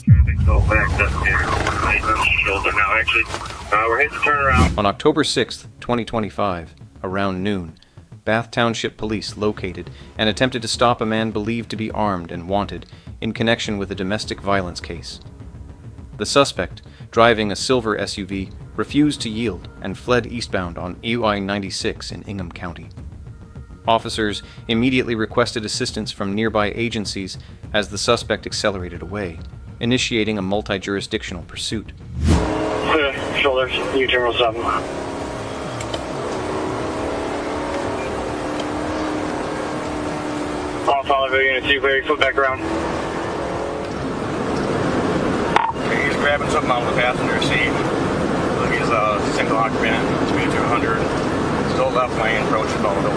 Traffic go back up here. Right on the shoulder now, actually. We're hitting the turnaround. On October 6th, 2025, around noon, Bath Township Police located and attempted to stop a man believed to be armed and wanted in connection with a domestic violence case. The suspect, driving a silver SUV, refused to yield and fled eastbound on UI 96 in Ingham County. Officers immediately requested assistance from nearby agencies as the suspect accelerated away, initiating a multi-jurisdictional pursuit. Shoulders, U-terminal 7. All follow unit 2, clear, flip back around. Okay, he's grabbing something out of the passenger seat. He's a single occupant, speed 200. Still left lane, approach the photo.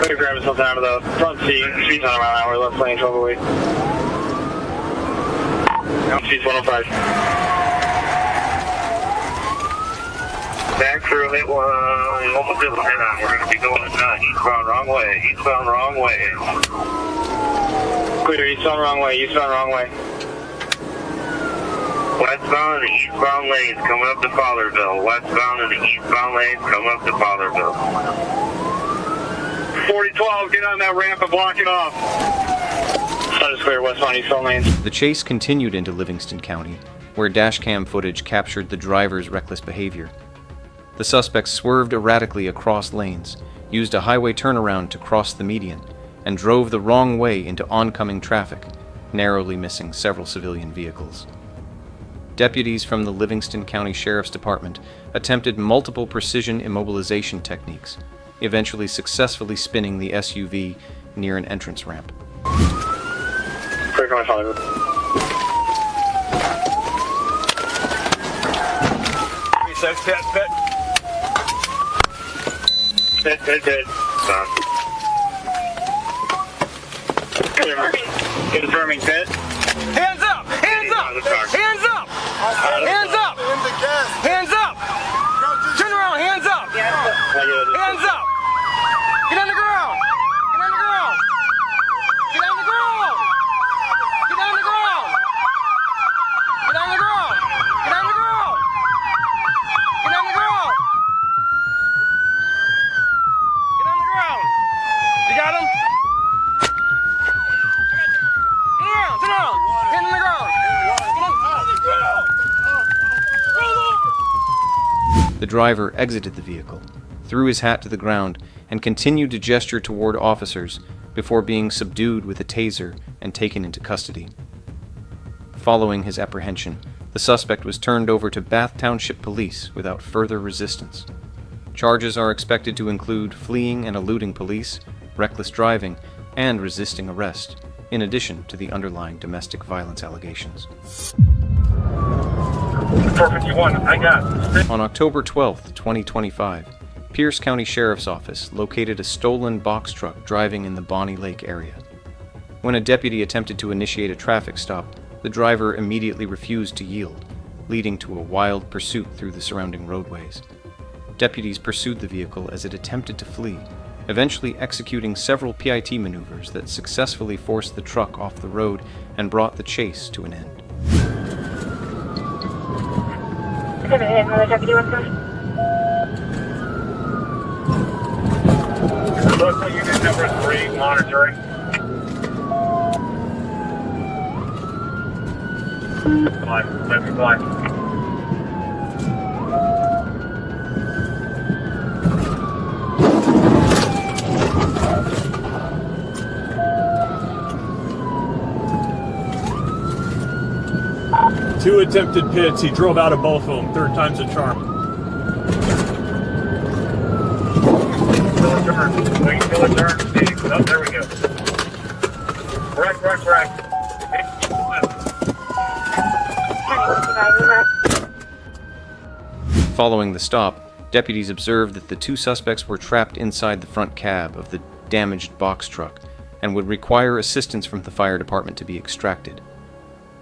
Clear, grabbing something out of the front seat, speed 100 mile an hour, left lane, 12 away. Speed 105. Back through it, almost did head on. We're going to be going eastbound wrong way. Eastbound wrong way. Clear, eastbound wrong way. Eastbound wrong way. Westbound and eastbound lanes coming up to Fowlerville. Westbound and the eastbound lanes coming up to Fowlerville. 4012, get on that ramp and block it off. Status clear, westbound, eastbound lanes. The chase continued into Livingston County, where dashcam footage captured the driver's reckless behavior. The suspect swerved erratically across lanes, used a highway turnaround to cross the median, and drove the wrong way into oncoming traffic, narrowly missing several civilian vehicles. Deputies from the Livingston County Sheriff's Department attempted multiple precision immobilization techniques, eventually successfully spinning the SUV near an entrance ramp. Clear, come on, Hollywood. Reset, pit. Pit. Stop. Confirming pit. Hands up! Hands up! Hands up! Hands up! Hands up! Turn around, hands up! Hands up! Get on the ground! Get on the ground! Get on the ground! Get on the ground! Get on the ground! Get on the ground! Get on the ground! Get on the ground! You got him? Turn around! Turn around! Get on the ground! Get on the ground! Roll over! The driver exited the vehicle, threw his hat to the ground, and continued to gesture toward officers before being subdued with a taser and taken into custody. Following his apprehension, the suspect was turned over to Bath Township Police without further resistance. Charges are expected to include fleeing and eluding police, reckless driving, and resisting arrest, in addition to the underlying domestic violence allegations. 451, I got. On October 12, 2025, Pierce County Sheriff's Office located a stolen box truck driving in the Bonnie Lake area. When a deputy attempted to initiate a traffic stop, the driver immediately refused to yield, leading to a wild pursuit through the surrounding roadways. Deputies pursued the vehicle as it attempted to flee, eventually executing several PIT maneuvers that successfully forced the truck off the road and brought the chase to an end. Another deputy with us. Local unit number 3, monitoring. Fly. 2 attempted pits. He drove out of both of them. Third time's a charm. Still a turn. Oh, there we go. Correct. Following the stop, deputies observed that the 2 suspects were trapped inside the front cab of the damaged box truck and would require assistance from the fire department to be extracted.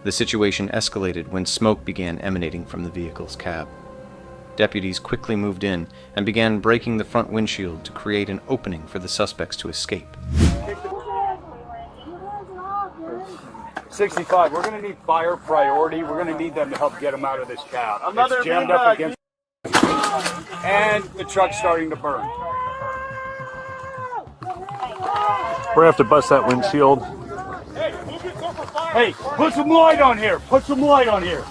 The situation escalated when smoke began emanating from the vehicle's cab. Deputies quickly moved in and began breaking the front windshield to create an opening for the suspects to escape. 65. We're going to need fire priority. We're going to need them to help get them out of this cab. It's jammed up against and the truck's starting to burn. We're gonna have to bust that windshield. Hey, put some light on here. Put some light on here.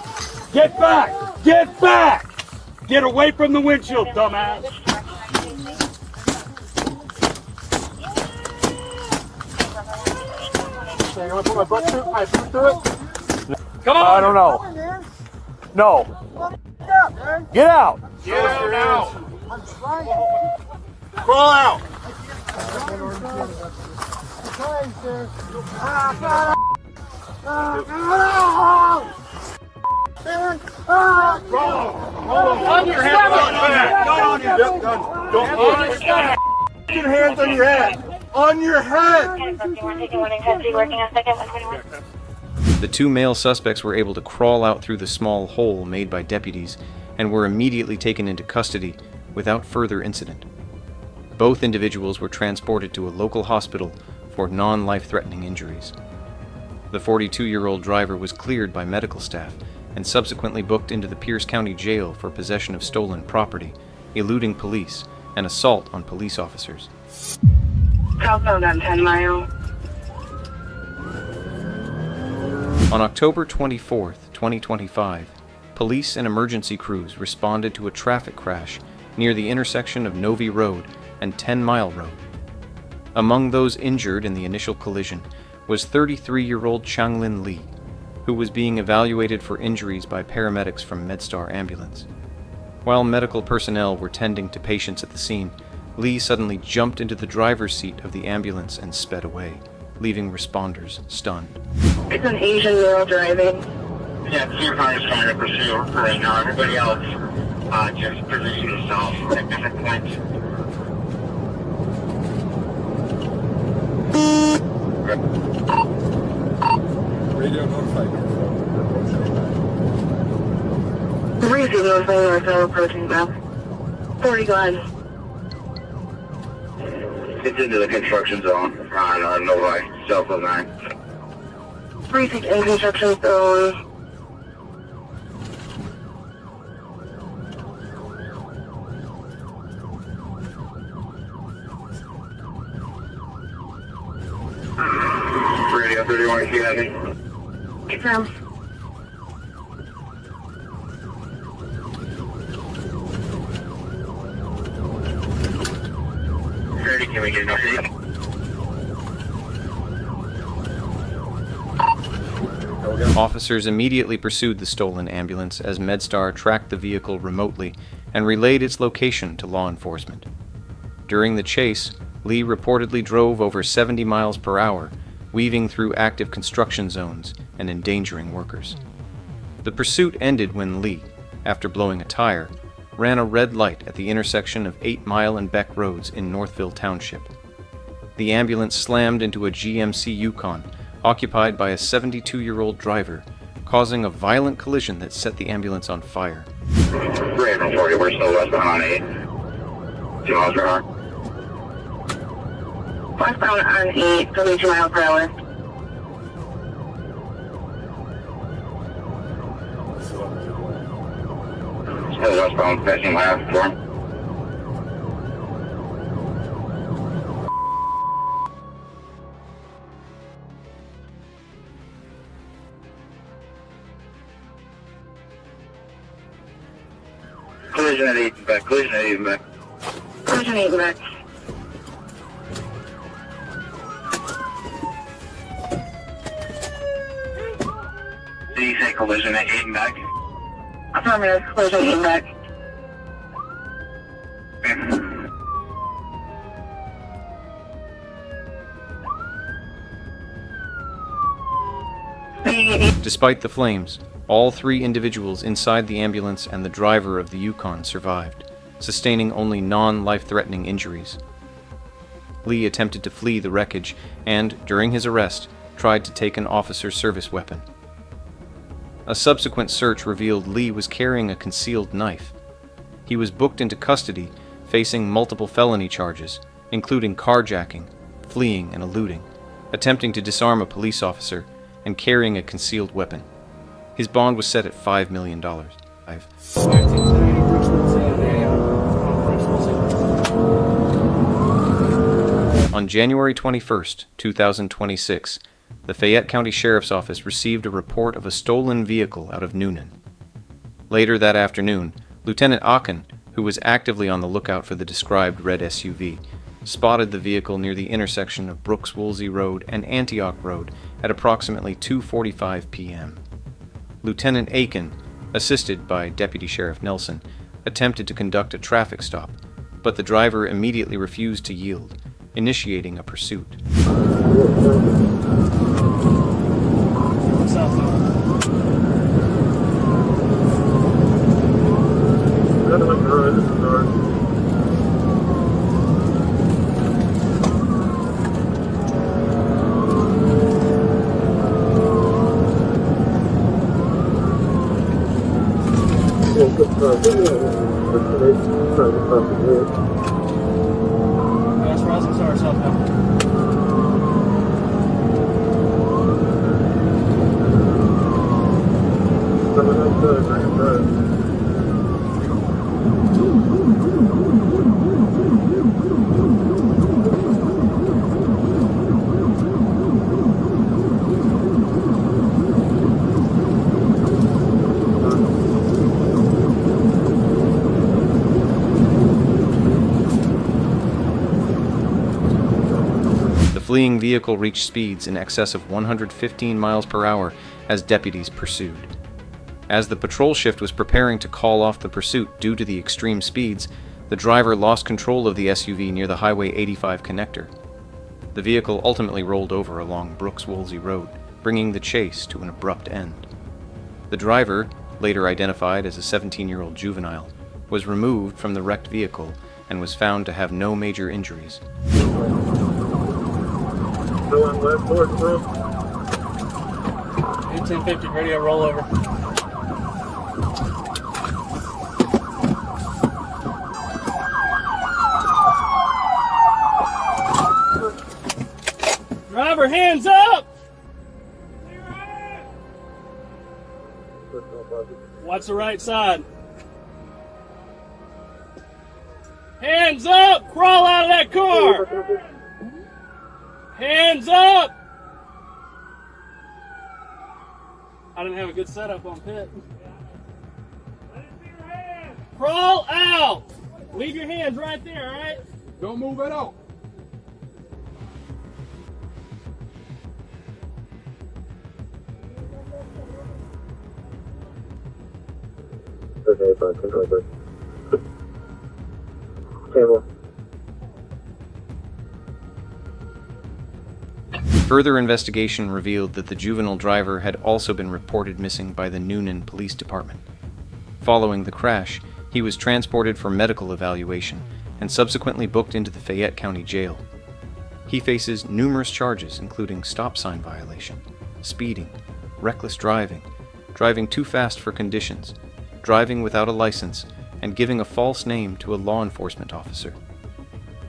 Get back. Get back. Get away from the windshield, dumbass. You want to put my butt through? My foot through it? Come on. I don't know. No. Get out. Get out now. Crawl out. On your head. Get your hands on your head. On your head. The two male suspects were able to crawl out through the small hole made by deputies and were immediately taken into custody without further incident. Both individuals were transported to a local hospital for non-life-threatening injuries. The 42-year-old driver was cleared by medical staff and subsequently booked into the Pierce County Jail for possession of stolen property, eluding police, and assault on police officers. Southbound on 10 Mile. On October 24, 2025, police and emergency crews responded to a traffic crash near the intersection of Novi Road and 10 Mile Road. Among those injured in the initial collision was 33-year-old Changlin Lee, who was being evaluated for injuries by paramedics from MedStar Ambulance. While medical personnel were tending to patients at the scene, Lee suddenly jumped into the driver's seat of the ambulance and sped away, leaving responders stunned. It's an Asian male driving. Yeah, your car is trying to pursue right now. Everybody else, just position yourself at different points. Radio notified. Receive notifying ourselves approaching now. 40 gone. It's into the construction zone on Novi, south of 9. Receive in construction zone. Radio 31, if you have me. Confirm. Can we get an update? Officers immediately pursued the stolen ambulance as MedStar tracked the vehicle remotely and relayed its location to law enforcement. During the chase, Lee reportedly drove over 70 miles per hour, weaving through active construction zones and endangering workers. The pursuit ended when Lee, after blowing a tire, ran a red light at the intersection of 8 Mile and Beck Roads in Northville Township. The ambulance slammed into a GMC Yukon occupied by a 72-year-old driver, causing a violent collision that set the ambulance on fire. Raven 40, we're still westbound on 8. 2 miles per hour. Westbound on 8, 72 miles per hour. Still westbound, passing my last form. Collision at 8 and back, collision at 8 and back. Collision 8 and back. Did you say collision at 8 and back? Affirmative, collision 8 and back. Despite the flames, all 3 individuals inside the ambulance and the driver of the Yukon survived, sustaining only non-life-threatening injuries. Lee attempted to flee the wreckage and, during his arrest, tried to take an officer's service weapon. A subsequent search revealed Lee was carrying a concealed knife. He was booked into custody, facing multiple felony charges, including carjacking, fleeing and eluding, attempting to disarm a police officer, and carrying a concealed weapon. His bond was set at $5 million. On January 21st, 2026, the Fayette County Sheriff's Office received a report of a stolen vehicle out of Noonan. Later that afternoon, Lieutenant Aachen, who was actively on the lookout for the described red SUV, spotted the vehicle near the intersection of Brooks-Woolsey Road and Antioch Road at approximately 2:45 p.m. Lieutenant Aachen, assisted by Deputy Sheriff Nelson, attempted to conduct a traffic stop, but the driver immediately refused to yield, initiating a pursuit. The fleeing vehicle reached speeds in excess of 115 miles per hour as deputies pursued. As the patrol shift was preparing to call off the pursuit due to the extreme speeds, the driver lost control of the SUV near the Highway 85 connector. The vehicle ultimately rolled over along Brooks-Woolsey Road, bringing the chase to an abrupt end. The driver, later identified as a 17-year-old juvenile, was removed from the wrecked vehicle and was found to have no major injuries. Still on left forward, bro. 1850 radio rollover. Driver, hands up! Watch the right side. Hands up! Crawl out of that car! Hands up! I didn't have a good setup on pit. Crawl out! Leave your hands right there, alright? Don't move at all. Okay, fine, over. Table. Further investigation revealed that the juvenile driver had also been reported missing by the Noonan Police Department. Following the crash, he was transported for medical evaluation and subsequently booked into the Fayette County Jail. He faces numerous charges including stop sign violation, speeding, reckless driving, driving too fast for conditions, driving without a license, and giving a false name to a law enforcement officer.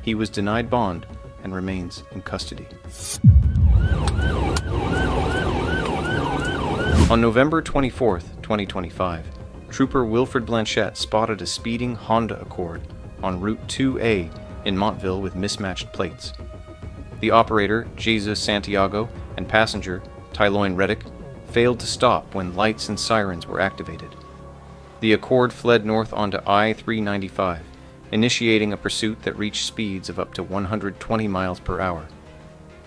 He was denied bond and remains in custody. On November 24, 2025, Trooper Wilfred Blanchette spotted a speeding Honda Accord on Route 2A in Montville with mismatched plates. The operator, Jesus Santiago, and passenger, Tyloin Reddick, failed to stop when lights and sirens were activated. The Accord fled north onto I-395, initiating a pursuit that reached speeds of up to 120 miles per hour.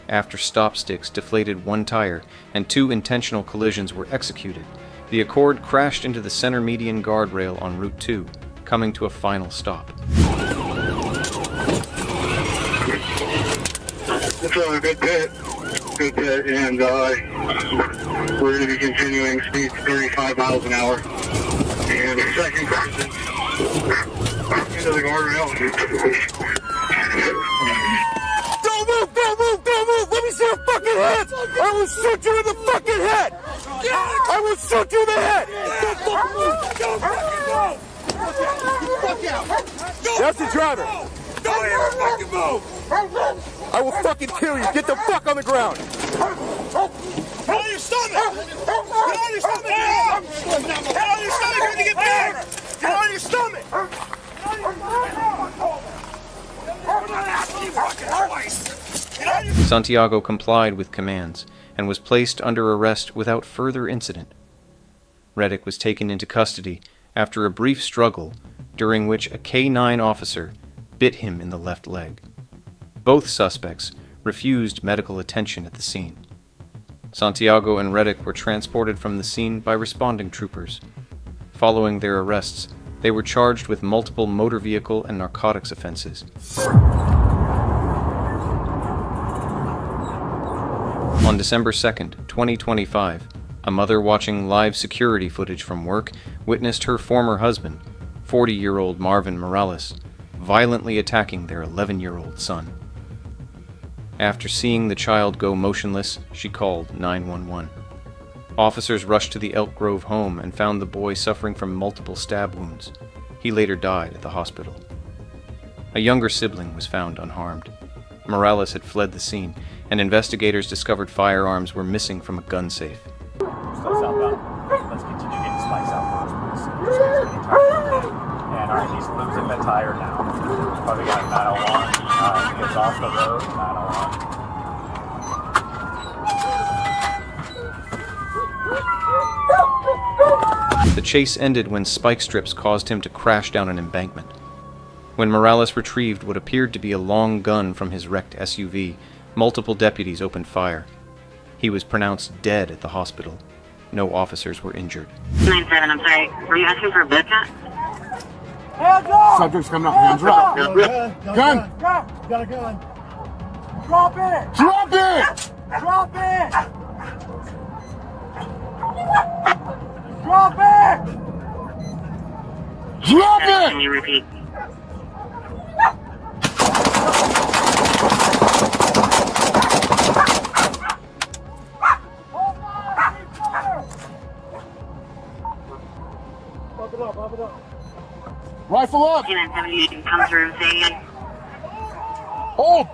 After stop sticks deflated one tire and 2 intentional collisions were executed, the Accord crashed into the center median guardrail on Route 2, coming to a final stop. It's a good pit, and we're going to be continuing speed 35 miles an hour. And the second person into the guardrail. Don't move! Don't move! Don't move! Let me see your fucking head! I will shoot you in the fucking head! I will shoot you in the head! Don't fucking move! Don't fucking move! Fuck out! That's the driver! Don't ever fucking move! I will fucking kill you! Get the fuck on the ground! Get on your stomach! Get on your stomach! Get on your stomach when you get back! Get on your stomach! Santiago complied with commands and was placed under arrest without further incident. Reddick was taken into custody after a brief struggle during which a K-9 officer bit him in the left leg. Both suspects refused medical attention at the scene. Santiago and Reddick were transported from the scene by responding troopers. Following their arrests, they were charged with multiple motor vehicle and narcotics offenses. On December 2nd, 2025, a mother watching live security footage from work witnessed her former husband, 40-year-old Marvin Morales, violently attacking their 11-year-old son. After seeing the child go motionless, she called 911. Officers rushed to the Elk Grove home and found the boy suffering from multiple stab wounds. He later died at the hospital. A younger sibling was found unharmed. Morales had fled the scene, and investigators discovered firearms were missing from a gun safe. Still southbound. Let's continue getting spikes out first, please. And alright, he's losing the tire now. Probably got 901. He gets off the road, 901. The chase ended when spike strips caused him to crash down an embankment. When Morales retrieved what appeared to be a long gun from his wrecked SUV, multiple deputies opened fire. He was pronounced dead at the hospital. No officers were injured. 9-7, I'm sorry. Were you asking for a bed cat? Hands up! Subject's coming up. Hands up. Gun! Got a gun. Drop it! Drop it! Drop it! Drop it! Drop it! Can you repeat? Rifle up! K-970, you can come through, say again. Hold!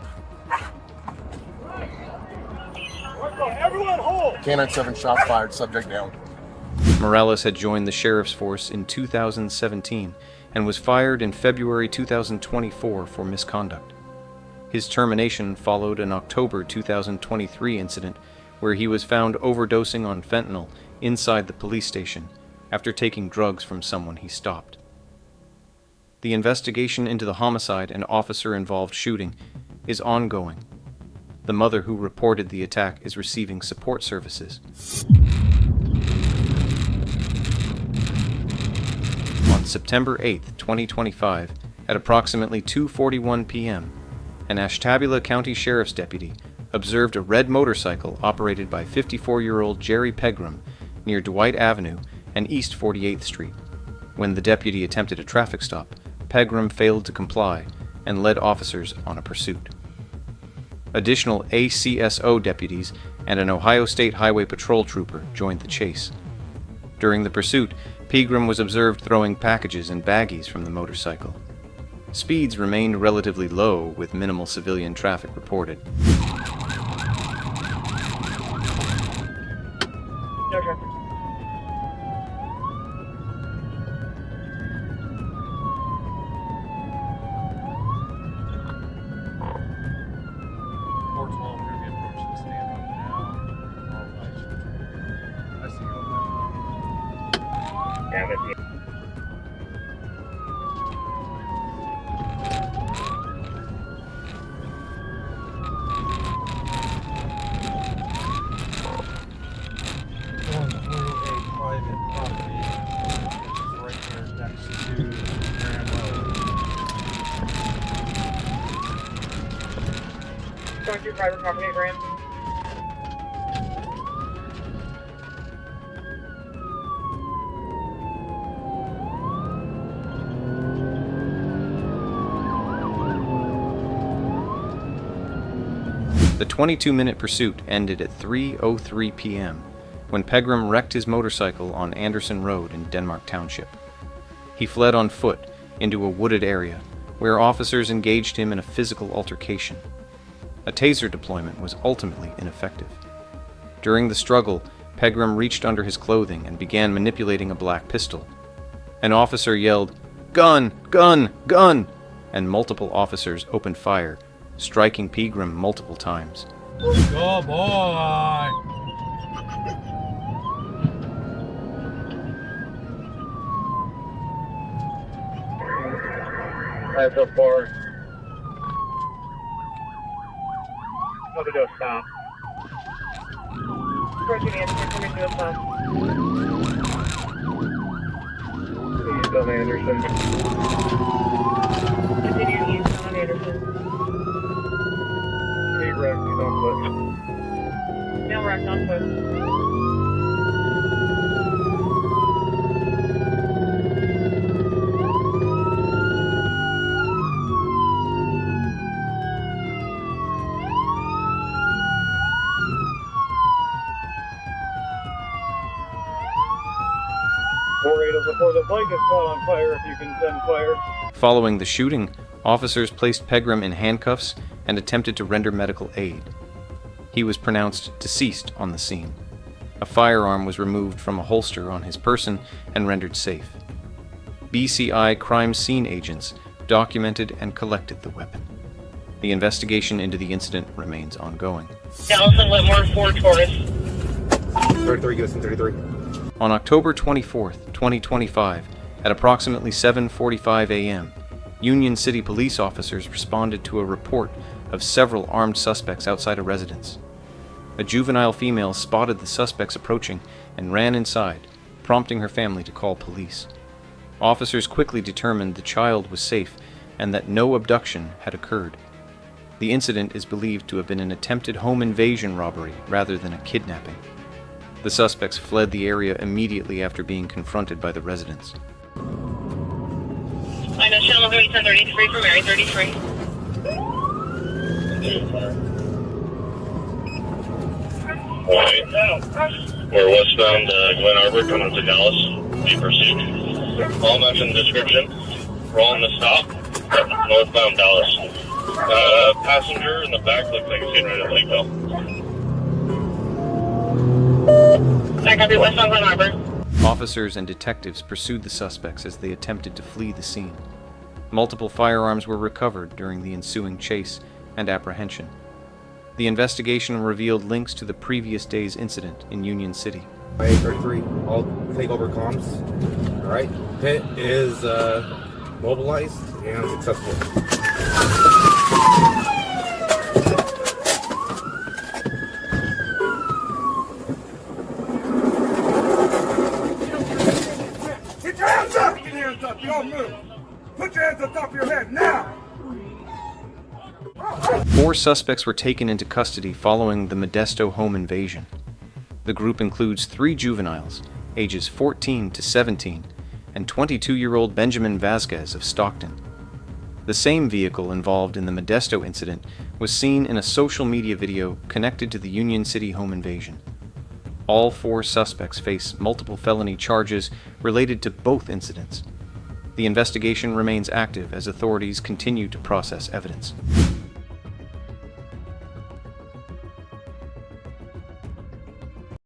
Everyone hold! K-97 shots fired, subject down. Morales had joined the sheriff's force in 2017 and was fired in February 2024 for misconduct. His termination followed an October 2023 incident where he was found overdosing on fentanyl inside the police station after taking drugs from someone he stopped. The investigation into the homicide and officer-involved shooting is ongoing. The mother who reported the attack is receiving support services. On September 8, 2025, at approximately 2:41 p.m., an Ashtabula County Sheriff's deputy observed a red motorcycle operated by 54-year-old Jerry Pegram near Dwight Avenue and East 48th Street. When the deputy attempted a traffic stop, Pegram failed to comply and led officers on a pursuit. Additional ACSO deputies and an Ohio State Highway Patrol trooper joined the chase. During the pursuit, Pegram was observed throwing packages and baggies from the motorcycle. Speeds remained relatively low, with minimal civilian traffic reported. No traffic. Going through private property, Graham. The 22-minute pursuit ended at 3:03 p.m. when Pegram wrecked his motorcycle on Anderson Road in Denmark Township. He fled on foot into a wooded area where officers engaged him in a physical altercation. A taser deployment was ultimately ineffective. During the struggle, Pegram reached under his clothing and began manipulating a black pistol. An officer yelled, "Gun! Gun! Gun!" and multiple officers opened fire, striking Pegram multiple times. Go boy! That's so far. Another dose down. Approaching Anderson, coming to a stop. East on Anderson. Continuing east on Anderson. T-Rex, he's on foot. Now we're on foot. Before the blanket's caught on fire, if you can send fire. Following the shooting, officers placed Pegram in handcuffs and attempted to render medical aid. He was pronounced deceased on the scene. A firearm was removed from a holster on his person and rendered safe. BCI crime scene agents documented and collected the weapon. The investigation into the incident remains ongoing. Allison Whitmore, 4 Taurus. 33, give us some 33. On October 24th, 2025, at approximately 7:45 a.m., Union City police officers responded to a report of several armed suspects outside a residence. A juvenile female spotted the suspects approaching and ran inside, prompting her family to call police. Officers quickly determined the child was safe and that no abduction had occurred. The incident is believed to have been an attempted home invasion robbery rather than a kidnapping. The suspects fled the area immediately after being confronted by the residents. I know channel 1033 for Mary 33. Alright. We're westbound Glen Arbor coming to Dallas. Be pursued. All match in the description. Rolling the stop. Northbound Dallas. Passenger in the back looks like he's getting ready to Lakeville. I copy westbound Glen Arbor. Officers and detectives pursued the suspects as they attempted to flee the scene. Multiple firearms were recovered during the ensuing chase and apprehension. The investigation revealed links to the previous day's incident in Union City. 33, all take over comms. Alright, pit is mobilized and successful. Get your hands up! Get your hands up! You don't move! Put your hands on top of your head now! 4 suspects were taken into custody following the Modesto home invasion. The group includes 3 juveniles, ages 14 to 17, and 22-year-old Benjamin Vasquez of Stockton. The same vehicle involved in the Modesto incident was seen in a social media video connected to the Union City home invasion. All 4 suspects face multiple felony charges related to both incidents. The investigation remains active as authorities continue to process evidence.